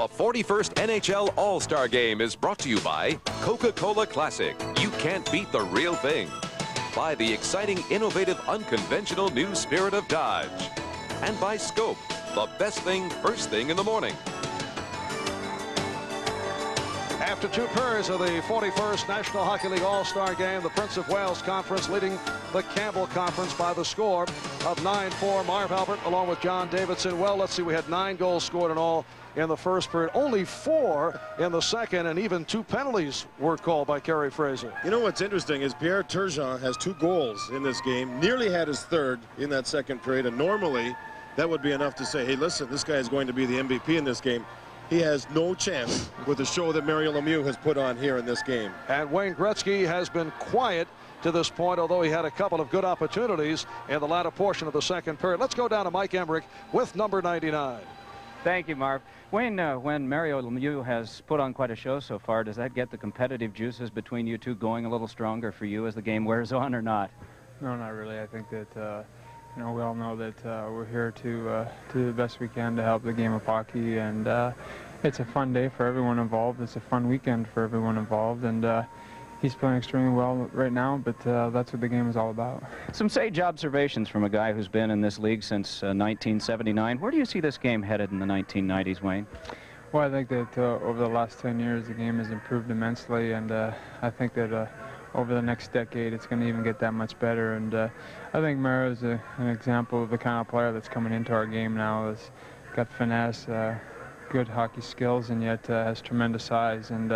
The 41st NHL All-Star Game is brought to you by Coca-Cola Classic. You can't beat the real thing. By the exciting, innovative, unconventional new spirit of Dodge. And by Scope, the best thing first thing in the morning. After 2 periods of the 41st National Hockey League All-Star Game, the Prince of Wales Conference leading the Campbell Conference by the score of 9-4. Marv Albert along with John Davidson. Well, let's see, we had 9 goals scored in all in the first period, only 4 in the second, and even 2 penalties were called by Kerry Fraser. You know what's interesting is Pierre Turgeon has 2 goals in this game, nearly had his 3rd in that second period, and normally that would be enough to say, hey, listen, this guy is going to be the MVP in this game. He has no chance with the show that Mario Lemieux has put on here in this game. And Wayne Gretzky has been quiet to this point, although he had a couple of good opportunities in the latter portion of the second period. Let's go down to Mike Emmerich with number 99. Thank you, Marv. Wayne, when Mario Lemieux has put on quite a show so far, does that get the competitive juices between you two going a little stronger for you as the game wears on, or not? No, not really. I think that you know, we all know that we're here to do the best we can to help the game of hockey, and it's a fun day for everyone involved. It's a fun weekend for everyone involved, and he's playing extremely well right now, but that's what the game is all about. Some sage observations from a guy who's been in this league since 1979. Where do you see this game headed in the 1990s, Wayne? Well, I think that over the last 10 years, the game has improved immensely, and I think that over the next decade, it's going to even get that much better. And I think Mario's an example of the kind of player that's coming into our game now. Has got finesse, good hockey skills, and yet has tremendous size. And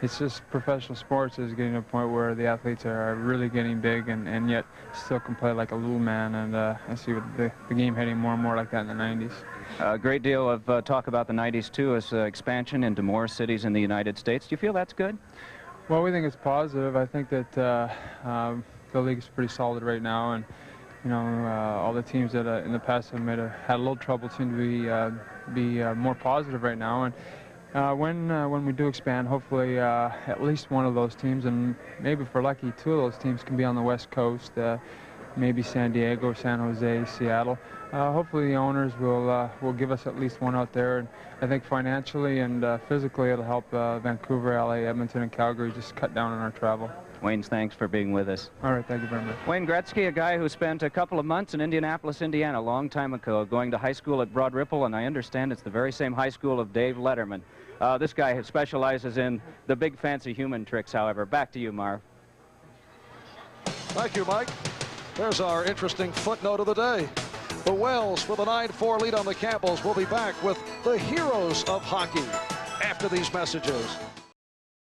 it's just professional sports is getting to a point where the athletes are really getting big and yet still can play like a little man. And I see the game heading more and more like that in the 90s. A great deal of talk about the 90s, too, as expansion into more cities in the United States. Do you feel that's good? Well, we think it's positive. I think that the league is pretty solid right now, and you know, all the teams that in the past have had a little trouble seem to be more positive right now. And when we do expand, hopefully at least one of those teams, and maybe if we're lucky, 2 of those teams can be on the West Coast. Maybe San Diego, San Jose, Seattle. Hopefully the owners will give us at least one out there. And I think financially and physically it'll help Vancouver, LA, Edmonton, and Calgary just cut down on our travel. Wayne, thanks for being with us. All right, thank you very much. Wayne Gretzky, a guy who spent a couple of months in Indianapolis, Indiana, a long time ago, going to high school at Broad Ripple, and I understand it's the very same high school of Dave Letterman. This guy specializes in the big fancy human tricks, however. Back to you, Marv. Thank you, Mike. There's our interesting footnote of the day. The Whales with a 9-4 lead on the Campbells. We'll be back with the heroes of hockey after these messages.